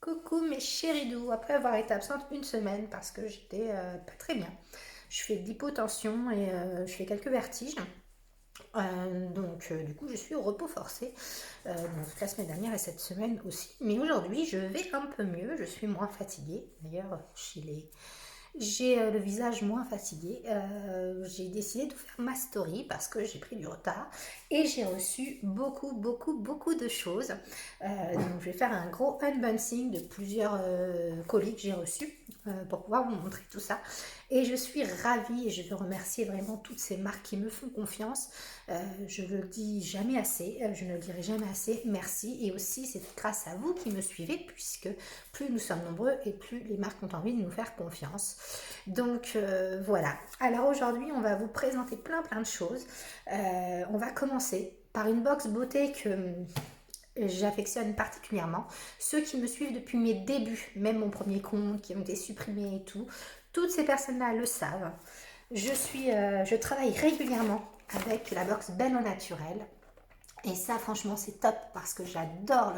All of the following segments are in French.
Coucou mes chéris doux, après avoir été absente une semaine parce que j'étais pas très bien. Je fais de l'hypotension et je fais quelques vertiges. Du coup je suis au repos forcé donc la semaine dernière et cette semaine aussi. Mais aujourd'hui je vais un peu mieux, je suis moins fatiguée. D'ailleurs j'ai le visage moins fatigué. J'ai décidé de faire ma story parce que j'ai pris du retard et j'ai reçu beaucoup de choses. Donc je vais faire un gros unboxing de plusieurs colis que j'ai reçus pour pouvoir vous montrer tout ça. Et je suis ravie et je veux remercier vraiment toutes ces marques qui me font confiance. Je ne le dis jamais assez, je ne le dirai jamais assez. Merci. Et aussi c'est grâce à vous qui me suivez puisque plus nous sommes nombreux et plus les marques ont envie de nous faire confiance. Voilà. Alors aujourd'hui, on va vous présenter plein de choses. On va commencer par une box beauté que j'affectionne particulièrement. Ceux qui me suivent depuis mes débuts, même mon premier compte qui ont été supprimés et tout, toutes ces personnes-là le savent. Je travaille régulièrement avec la box Belle au Naturel. Et ça, franchement, c'est top parce que j'adore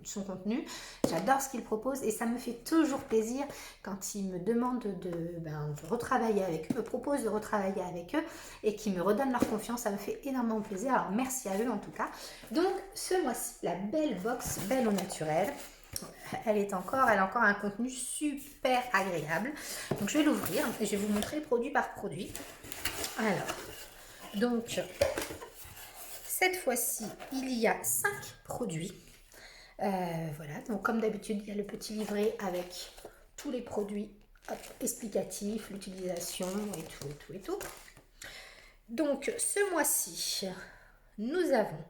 son contenu, j'adore ce qu'ils proposent et ça me fait toujours plaisir quand ils me demandent de retravailler avec eux, me proposent de retravailler avec eux et qu'ils me redonnent leur confiance. Ça me fait énormément plaisir. Alors, merci à eux en tout cas. Donc, ce mois-ci, la belle box Belle au Naturel. Elle a encore un contenu super agréable. Donc, je vais l'ouvrir et je vais vous montrer produit par produit. Alors, donc, cette fois-ci, il y a 5 produits. Voilà, donc comme d'habitude, il y a le petit livret avec tous les produits explicatifs, l'utilisation et tout. Donc, ce mois-ci, nous avons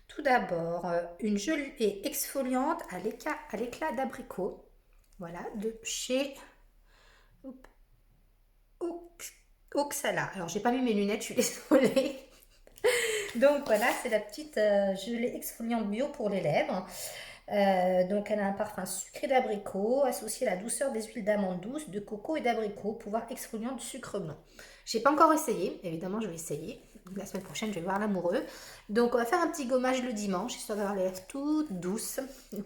tout d'abord une gelée exfoliante à l'éclat d'abricot. Voilà, de chez Oxala. Alors, j'ai pas mis mes lunettes, je suis désolée. Donc voilà, c'est la petite gelée exfoliante bio pour les lèvres. Donc elle a un parfum sucré d'abricot, associé à la douceur des huiles d'amandes douces, de coco et d'abricot, pouvoir exfoliant du sucre blanc. J'ai pas encore essayé, évidemment je vais essayer. La semaine prochaine je vais voir l'amoureux. Donc on va faire un petit gommage le dimanche, histoire d'avoir les lèvres toutes douces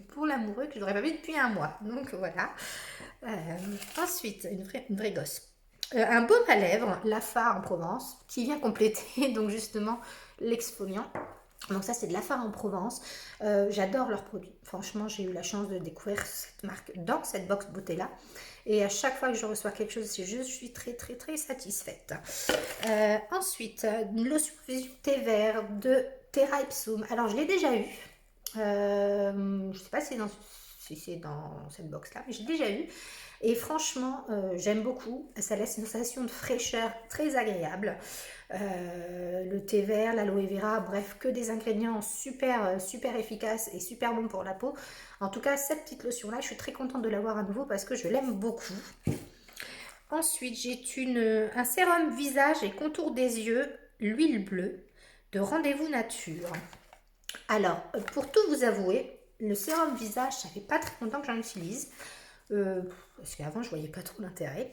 pour l'amoureux que je n'aurais pas vu depuis un mois. Donc voilà. Ensuite, une vraie gosse. Un baume à lèvres, la Fard en Provence, qui vient compléter donc justement l'exfoliant. Donc ça c'est de la Fard en Provence. J'adore leurs produits. Franchement j'ai eu la chance de découvrir cette marque dans cette box beauté là. Et à chaque fois que je reçois quelque chose, je suis très satisfaite. Ensuite, une lotion thé vert de Terra Ipsum. Alors je l'ai déjà eu. Je ne sais pas si c'est dans cette box là, mais j'ai déjà eu. Et franchement, j'aime beaucoup. Ça laisse une sensation de fraîcheur très agréable. Le thé vert, l'aloe vera, bref, que des ingrédients super efficaces et super bons pour la peau. En tout cas, cette petite lotion-là, je suis très contente de l'avoir à nouveau parce que je l'aime beaucoup. Ensuite, j'ai un sérum visage et contour des yeux, l'huile bleue de Rendez-vous Nature. Alors, pour tout vous avouer, le sérum visage, ça fait pas très longtemps que j'en utilise. Parce qu'avant, je voyais pas trop l'intérêt.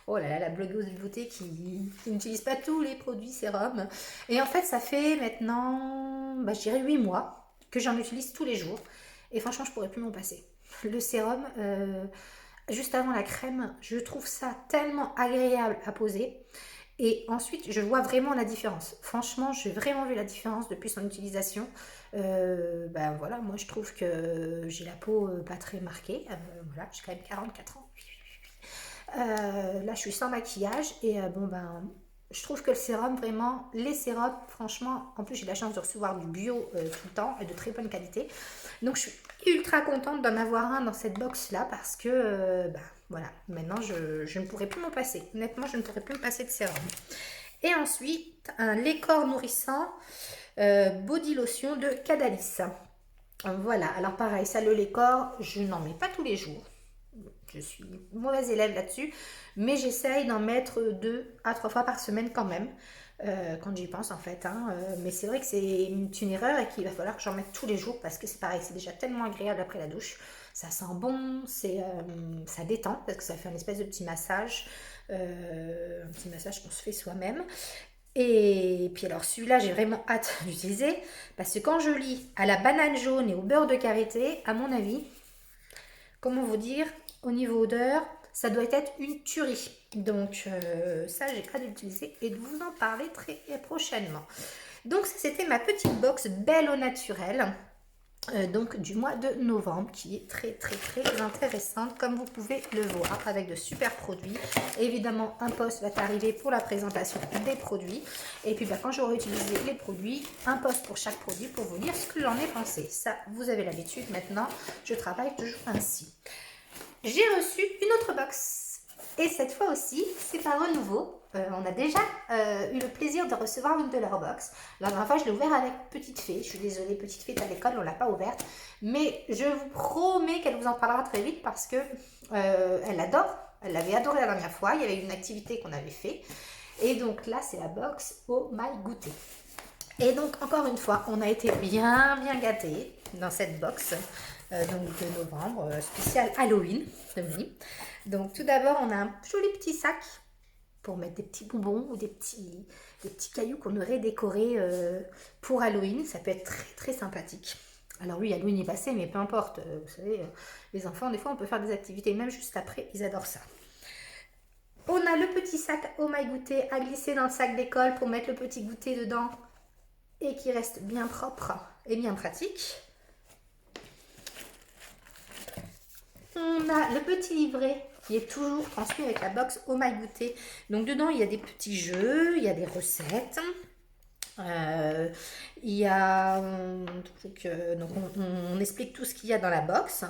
Oh là là, la blogueuse de beauté qui n'utilise pas tous les produits sérum. Et en fait, ça fait maintenant, je dirais 8 mois que j'en utilise tous les jours. Et franchement, je pourrais plus m'en passer. Le sérum, juste avant la crème, je trouve ça tellement agréable à poser. Et ensuite, je vois vraiment la différence. Franchement, j'ai vraiment vu la différence depuis son utilisation. Voilà, moi je trouve que j'ai la peau pas très marquée. Voilà, j'ai quand même 44 ans. Là, je suis sans maquillage et je trouve que le sérum, vraiment, les sérums, franchement, en plus j'ai la chance de recevoir du bio tout le temps et de très bonne qualité. Donc je suis ultra contente d'en avoir un dans cette box là parce que voilà, maintenant je ne pourrais plus m'en passer. Honnêtement, je ne pourrais plus me passer de sérum. Et ensuite, un lait corps nourrissant body lotion de Cadalis. Voilà, alors pareil, ça le lait corps, je n'en mets pas tous les jours. Je suis mauvaise élève là-dessus, mais j'essaye d'en mettre 2 à 3 fois par semaine quand même, quand j'y pense en fait. Mais c'est vrai que c'est une erreur et qu'il va falloir que j'en mette tous les jours parce que c'est pareil, c'est déjà tellement agréable après la douche. Ça sent bon, ça détend parce que ça fait un espèce de petit massage, un petit massage qu'on se fait soi-même. Et puis alors celui-là, j'ai vraiment hâte d'utiliser parce que quand je lis à la banane jaune et au beurre de karité, à mon avis, comment vous dire, au niveau odeur, ça doit être une tuerie. Donc ça, j'ai hâte d'utiliser et de vous en parler très prochainement. Donc c'était ma petite box belle au naturel. Donc du mois de novembre, qui est très intéressante, comme vous pouvez le voir, avec de super produits. Évidemment, un post va arriver pour la présentation des produits, et puis quand j'aurai utilisé les produits, un post pour chaque produit pour vous dire ce que j'en ai pensé. Ça, vous avez l'habitude maintenant, je travaille toujours ainsi. J'ai reçu une autre box, et cette fois aussi, c'est un renouveau. On a déjà eu le plaisir de recevoir une de leurs box. La dernière fois, je l'ai ouvert avec Petite Fée. Je suis désolée, Petite Fée est à l'école, on ne l'a pas ouverte. Mais je vous promets qu'elle vous en parlera très vite parce que elle adore. Elle l'avait adoré la dernière fois. Il y avait une activité qu'on avait fait. Et donc là, c'est la box Oh My Goûter. Et donc, encore une fois, on a été bien gâtés dans cette box donc de novembre, spécial Halloween. Donc, tout d'abord, on a un joli petit sac pour mettre des petits bonbons ou des petits cailloux qu'on aurait décorés pour Halloween. Ça peut être très sympathique. Alors oui, Halloween est passé, mais peu importe. Vous savez, les enfants, des fois, on peut faire des activités, même juste après, ils adorent ça. On a le petit sac Oh My Goûter à glisser dans le sac d'école pour mettre le petit goûter dedans et qui reste bien propre et bien pratique. On a le petit livret qui est toujours transmis avec la box Oh My Goûter. Donc dedans, il y a des petits jeux, il y a des recettes. Il y a donc on explique tout ce qu'il y a dans la box.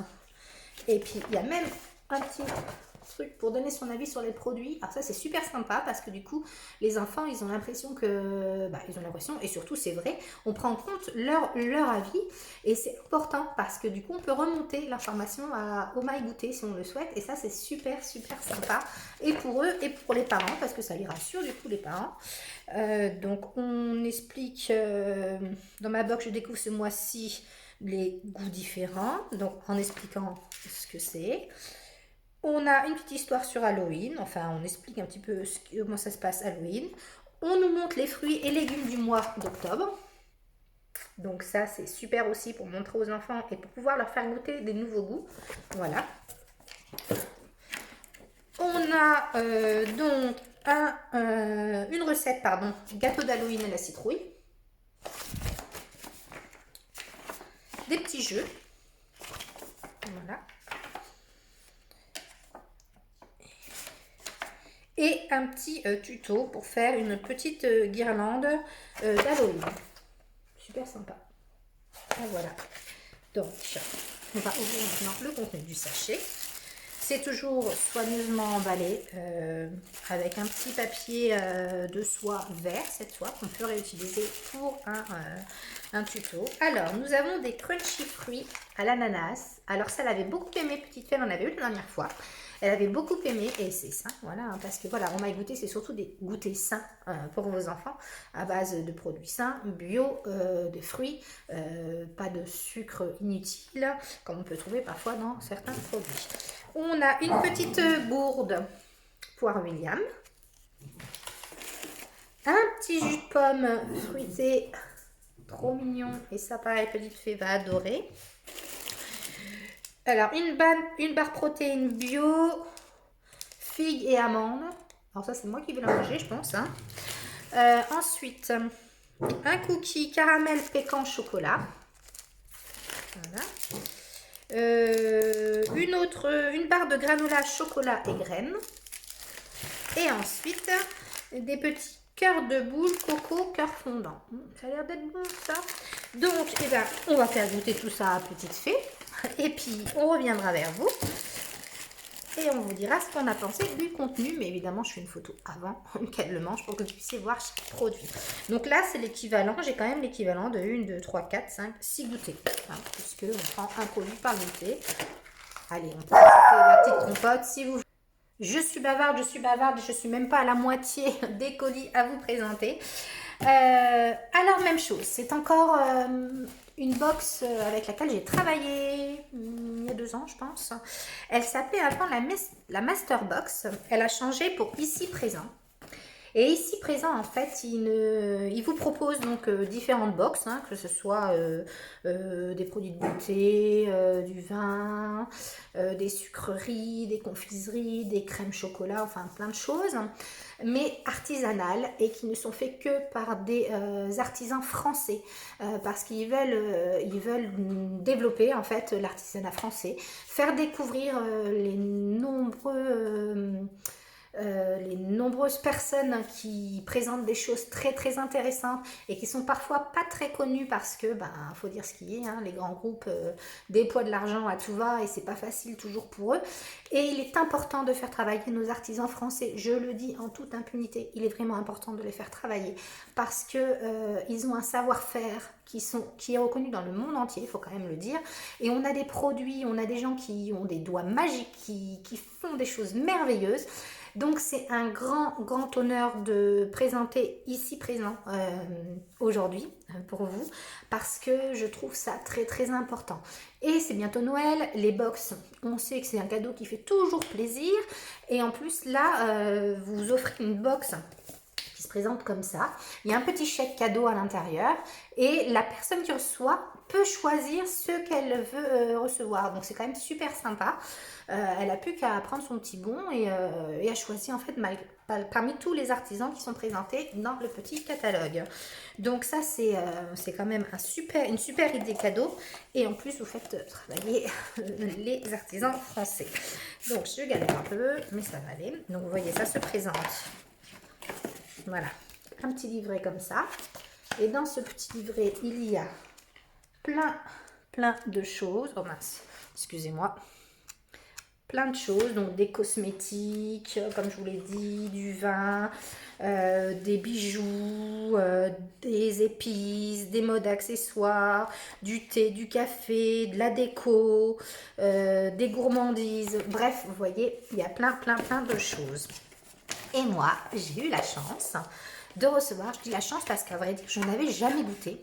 Et puis il y a même un petit truc pour donner son avis sur les produits. Alors ça, c'est super sympa parce que du coup, les enfants, ils ont l'impression que... ils ont l'impression, et surtout c'est vrai, on prend en compte leur avis et c'est important parce que du coup, on peut remonter l'information à Oh My Goûter si on le souhaite et ça, c'est super sympa et pour eux et pour les parents parce que ça les rassure du coup les parents. Donc, on explique, dans ma box, je découvre ce mois-ci les goûts différents, donc en expliquant ce que c'est. On a une petite histoire sur Halloween, enfin on explique un petit peu comment ça se passe Halloween. On nous montre les fruits et légumes du mois d'octobre. Donc ça c'est super aussi pour montrer aux enfants et pour pouvoir leur faire goûter des nouveaux goûts. Voilà. On a donc une recette, gâteau d'Halloween à la citrouille. Des petits jeux. Voilà. Et un petit tuto pour faire une petite guirlande d'Halloween. Super sympa. Et voilà. Donc, on va ouvrir maintenant le contenu du sachet. C'est toujours soigneusement emballé avec un petit papier de soie vert cette fois qu'on peut réutiliser pour un tuto. Alors, nous avons des crunchy fruits à l'ananas. Alors, ça, elle avait beaucoup aimé, Petite Fée, elle en avait eu la dernière fois. Elle avait beaucoup aimé et c'est sain, voilà, parce que voilà, Oh My Goûter, c'est surtout des goûters sains pour vos enfants à base de produits sains, bio, de fruits, pas de sucre inutile, comme on peut trouver parfois dans certains produits. On a une petite gourde poire William, un petit jus de pomme fruité, trop mignon, et ça pareil, Petite Fée va adorer. Alors, une barre protéine bio, figues et amandes. Alors ça, c'est moi qui vais la manger, je pense. Ensuite, un cookie caramel pécan chocolat. Voilà. Une barre de granola chocolat et graines. Et ensuite, des petits cœurs de boule coco cœur fondant. Ça a l'air d'être bon, ça. Donc, on va faire goûter tout ça à Petite Fée. Et puis, on reviendra vers vous. Et on vous dira ce qu'on a pensé du contenu. Mais évidemment, je fais une photo avant qu'elle le mange pour que vous puissiez voir chaque produit. Donc là, c'est l'équivalent. J'ai quand même l'équivalent de 1, 2, 3, 4, 5, 6 goûters. Puisque on prend un produit par goûter. Allez, on peut la petite compote si vous... Je suis bavarde, je suis même pas à la moitié des colis à vous présenter. Alors, même chose. C'est encore... une box avec laquelle j'ai travaillé il y a 2 ans, je pense. Elle s'appelait avant la Master Box. Elle a changé pour Ici Présent. Et ici présent, en fait, il vous propose donc différentes box, hein, que ce soit des produits de beauté, du vin, des sucreries, des confiseries, des crèmes chocolat, enfin plein de choses, mais artisanales et qui ne sont faites que par des artisans français, parce ils veulent développer en fait l'artisanat français, faire découvrir les nombreuses personnes qui présentent des choses très très intéressantes et qui sont parfois pas très connues parce que, ben, faut dire ce qui est, hein, les grands groupes déploient de l'argent à tout va et c'est pas facile toujours pour eux. Et il est important de faire travailler nos artisans français, je le dis en toute impunité, il est vraiment important de les faire travailler parce que ils ont un savoir-faire qui est reconnu dans le monde entier, il faut quand même le dire, et on a des produits, on a des gens qui ont des doigts magiques, qui font des choses merveilleuses. Donc c'est un grand honneur de présenter ici présent aujourd'hui pour vous parce que je trouve ça très très important. Et c'est bientôt Noël, les box, on sait que c'est un cadeau qui fait toujours plaisir et en plus là vous offrez une box qui se présente comme ça. Il y a un petit chèque cadeau à l'intérieur et la personne qui reçoit peut choisir ce qu'elle veut recevoir. Donc c'est quand même super sympa. Elle a plus qu'à prendre son petit bon et à choisir en fait parmi tous les artisans qui sont présentés dans le petit catalogue. Donc ça c'est quand même une super idée cadeau et en plus vous faites travailler les artisans français. Donc je galère un peu mais ça va aller. Donc vous voyez ça se présente. Voilà, un petit livret comme ça. Et dans ce petit livret, il y a plein de choses. Oh mince, excusez-moi. Plein de choses, donc des cosmétiques, comme je vous l'ai dit, du vin, des bijoux, des épices, des modes accessoires, du thé, du café, de la déco, des gourmandises. Bref, vous voyez, il y a plein de choses. Et moi, j'ai eu la chance de recevoir, je dis la chance parce qu'à vrai dire, je n'avais jamais goûté.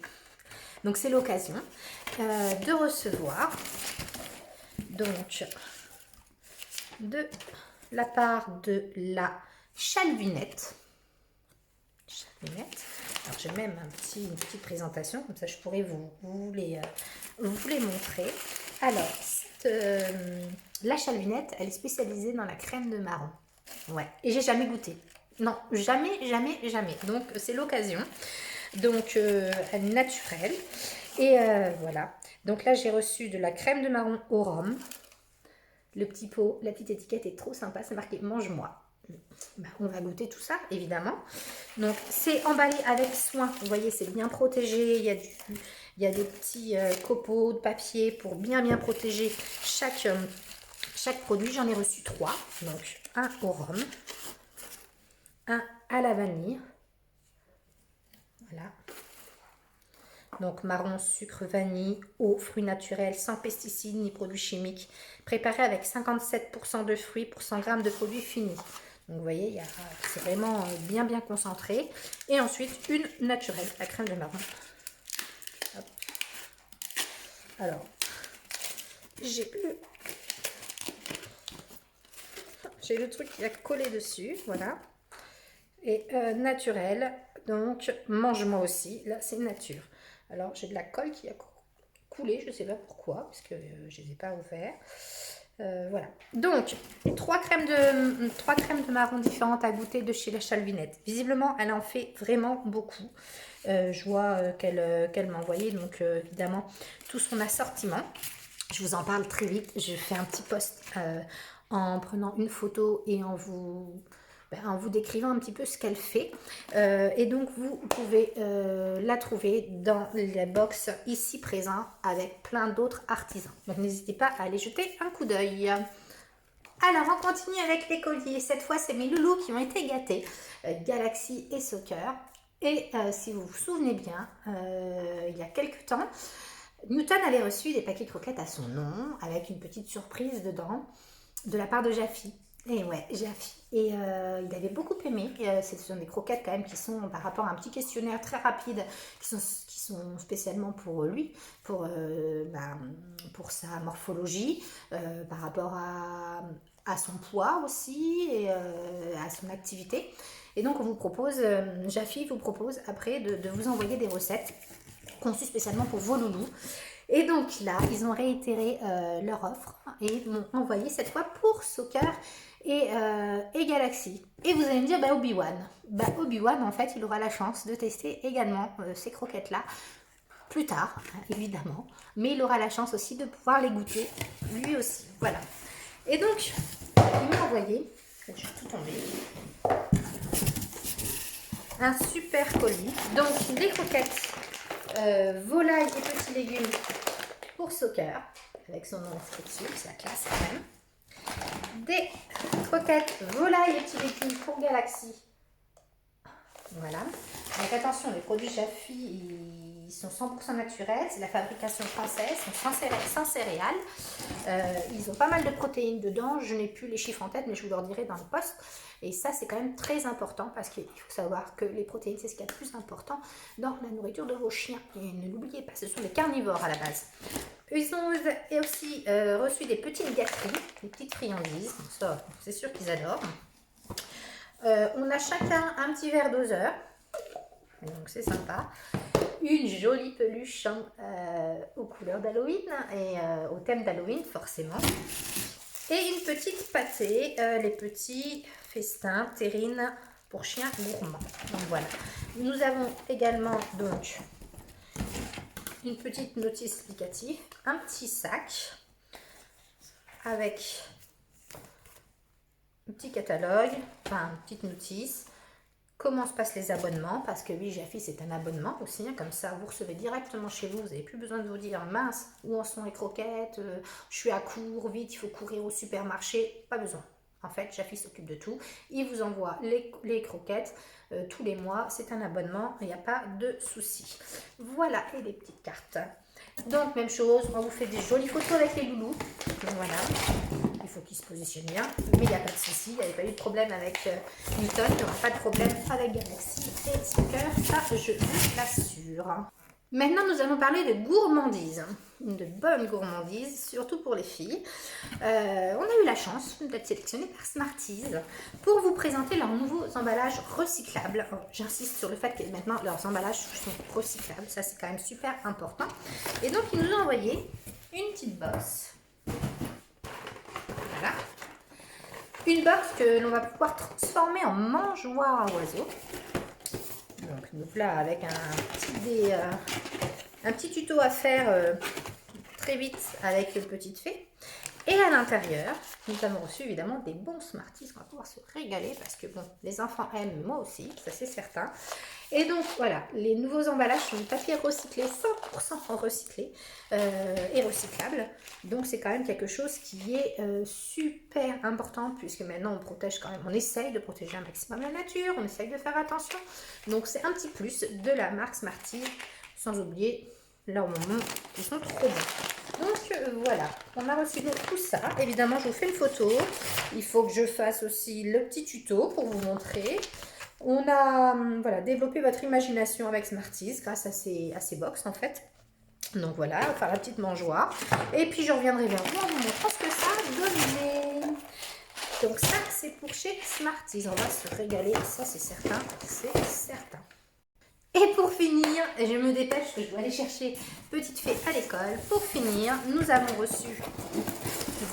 Donc c'est l'occasion de recevoir, donc, de la part de la Chalvinette. Alors j'ai même une petite présentation, comme ça je pourrais vous les montrer. Alors, la Chalvinette, elle est spécialisée dans la crème de marron. Ouais, et j'ai jamais goûté. Non, jamais. Donc, c'est l'occasion. Donc, elle est naturelle. Et voilà. Donc là, j'ai reçu de la crème de marron au rhum. Le petit pot, la petite étiquette est trop sympa. C'est marqué « Mange-moi ». Ben, on va goûter tout ça, évidemment. Donc, c'est emballé avec soin. Vous voyez, c'est bien protégé. Il y a des petits copeaux de papier pour bien protéger chaque produit. J'en ai reçu 3. Donc, un au rhum, un à la vanille. Voilà. Donc, marron, sucre, vanille, eau, fruits naturels, sans pesticides ni produits chimiques. Préparé avec 57% de fruits pour 100 g de produits finis. Donc, vous voyez, c'est vraiment bien concentré. Et ensuite, une naturelle, la crème de marron. Hop. Alors, j'ai le truc qui a collé dessus, voilà. Et naturel, donc mange-moi aussi, là c'est nature. Alors j'ai de la colle qui a coulé, je ne sais pas pourquoi, parce que je ne les ai pas ouverts. Voilà. Donc, 3 crèmes de marron différentes à goûter de chez la Chalvinette. Visiblement, elle en fait vraiment beaucoup. Je vois qu'elle m'a envoyé, donc évidemment, tout son assortiment. Je vous en parle très vite. Je fais un petit post en prenant une photo et en vous décrivant un petit peu ce qu'elle fait. Et donc, vous pouvez la trouver dans les box ici présents avec plein d'autres artisans. Donc, n'hésitez pas à aller jeter un coup d'œil. Alors, on continue avec les colliers. Cette fois, c'est mes loulous qui ont été gâtés. Galaxy et Soccer. Et si vous vous souvenez bien, il y a quelques temps, Newton avait reçu des paquets croquettes à son nom, avec une petite surprise dedans, de la part de Jaffy. Et ouais, Jaffy. Et il avait beaucoup aimé. Ce sont des croquettes quand même qui sont par rapport à un petit questionnaire très rapide, qui sont spécialement pour lui, pour sa morphologie, par rapport à son poids aussi et à son activité. Et donc on vous propose, Jafi vous propose après de vous envoyer des recettes conçues spécialement pour vos loulous. Et donc là, ils ont réitéré leur offre et m'ont envoyé cette fois pour Soccer et Galaxy. Et vous allez me dire, bah Obi-Wan. Bah Obi-Wan, en fait, il aura la chance de tester également ces croquettes-là plus tard, évidemment. Mais il aura la chance aussi de pouvoir les goûter lui aussi. Voilà. Et donc, il m'a envoyé, je vais tout tomber, un super colis. Donc, des croquettes volaille et petits légumes pour Soccer, avec son nom inscrit dessus, c'est la classe quand même. Des croquettes volaille et petits légumes pour Galaxy. Voilà. Donc attention, les produits Jafi, ils sont 100% naturels, c'est la fabrication française, sont sans céréales. Ils ont pas mal de protéines dedans, je n'ai plus les chiffres en tête, mais je vous leur dirai dans le post. Et ça, c'est quand même très important parce qu'il faut savoir que les protéines, c'est ce qu'il y a de plus important dans la nourriture de vos chiens. Et ne l'oubliez pas, ce sont des carnivores à la base. Ils ont aussi reçu des petites gâteries, des petites friandises. Ça, c'est sûr qu'ils adorent. On a chacun un petit verre doseur, donc c'est sympa. Une jolie peluche aux couleurs d'Halloween et au thème d'Halloween forcément. Et une petite pâtée, les petits festins terrines pour chiens gourmands. Donc voilà. Nous avons également donc une petite notice explicative, un petit sac avec un petit catalogue, enfin une petite notice, comment se passent les abonnements, parce que oui, Jafi c'est un abonnement aussi, hein, comme ça vous recevez directement chez vous, vous n'avez plus besoin de vous dire mince, où en sont les croquettes, je suis à court, vite, il faut courir au supermarché, pas besoin. En fait, Jafi s'occupe de tout, il vous envoie les croquettes tous les mois, c'est un abonnement, il n'y a pas de souci. Voilà, et les petites cartes. Donc, même chose, on vous fait des jolies photos avec les loulous. Donc voilà, il faut qu'ils se positionnent bien, mais il n'y a pas de souci, il n'y avait pas eu de problème avec Newton, il n'y aura pas de problème avec Galaxy et Soccer, ça je vous l'assure. Maintenant, nous allons parler de gourmandise, de bonne gourmandise, surtout pour les filles. On a eu la chance d'être sélectionnés par Smarties pour vous présenter leurs nouveaux emballages recyclables. J'insiste sur le fait que maintenant leurs emballages sont recyclables, ça c'est quand même super important. Et donc, ils nous ont envoyé une petite box. Voilà. Une box que l'on va pouvoir transformer en mangeoire à oiseaux. Donc nous voilà avec un petit tuto à faire très vite avec une petite fée. Et à l'intérieur, nous avons reçu évidemment des bons Smarties. On va pouvoir se régaler parce que bon, les enfants aiment, moi aussi, ça c'est certain. Et donc voilà, les nouveaux emballages sont du papier recyclé, 100% recyclé et recyclable. Donc c'est quand même quelque chose qui est super important puisque maintenant on protège quand même, on essaye de protéger un maximum la nature, on essaye de faire attention. Donc c'est un petit plus de la marque Smarties, sans oublier leurs bonbons qui sont trop bons. Donc voilà, on a reçu donc tout ça. Évidemment, je vous fais une photo. Il faut que je fasse aussi le petit tuto pour vous montrer. On a voilà, développé votre imagination avec Smarties grâce à ces box en fait. Donc voilà, on va faire la petite mangeoire. Et puis je reviendrai vers vous en vous montrant ce que ça a donné. Donc ça, c'est pour chez Smarties. On va se régaler, ça c'est certain, c'est certain. Et pour finir, je me dépêche que je dois aller chercher Petite Fée à l'école. Pour finir, nous avons reçu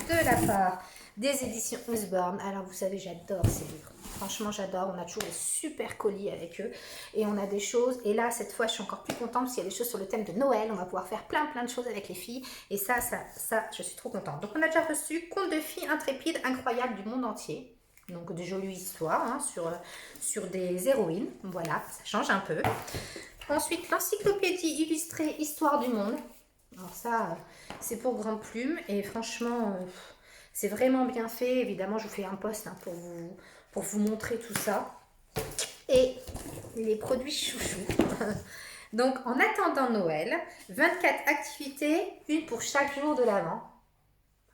de la part des éditions Usborne. Alors vous savez, j'adore ces livres. Franchement, j'adore. On a toujours des super colis avec eux. Et on a des choses. Et là, cette fois, je suis encore plus contente parce qu'il y a des choses sur le thème de Noël. On va pouvoir faire plein de choses avec les filles. Et ça, je suis trop contente. Donc on a déjà reçu Contes de filles intrépides, incroyables du monde entier. Donc des jolies histoires hein, sur des héroïnes. Voilà, ça change un peu. Ensuite, l'encyclopédie illustrée Histoire du monde. Alors ça, c'est pour grande plume. Et franchement, c'est vraiment bien fait. Évidemment, je vous fais un post hein, pour vous montrer tout ça. Et les produits chouchous. Donc, en attendant Noël, 24 activités, une pour chaque jour de l'Avent.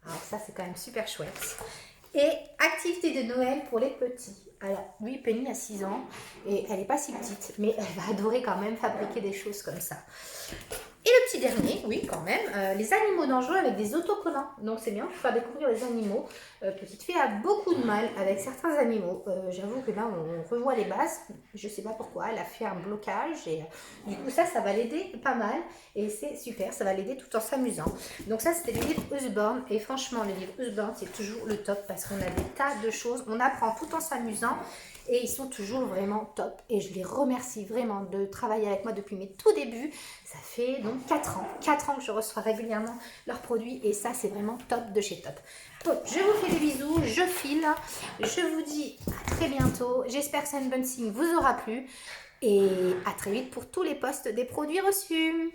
Alors ça, c'est quand même super chouette. Et activité de Noël pour les petits. Alors, oui, Penny a 6 ans et elle n'est pas si petite, mais elle va adorer quand même fabriquer des choses comme ça. Et le petit dernier, oui quand même, les animaux dangereux avec des autocollants. Donc c'est bien pour faire découvrir les animaux. Petite fille a beaucoup de mal avec certains animaux. J'avoue que là on revoit les bases. Je sais pas pourquoi, elle a fait un blocage et du coup ça va l'aider pas mal. Et c'est super, ça va l'aider tout en s'amusant. Donc ça c'était le livre Usborne. Et franchement le livre Usborne c'est toujours le top parce qu'on a des tas de choses. On apprend tout en s'amusant. Et ils sont toujours vraiment top. Et je les remercie vraiment de travailler avec moi depuis mes tout débuts. Ça fait donc 4 ans. 4 ans que je reçois régulièrement leurs produits. Et ça, c'est vraiment top de chez Top. Donc, je vous fais des bisous. Je file. Je vous dis à très bientôt. J'espère que cette bonne signe vous aura plu. Et à très vite pour tous les posts des produits reçus.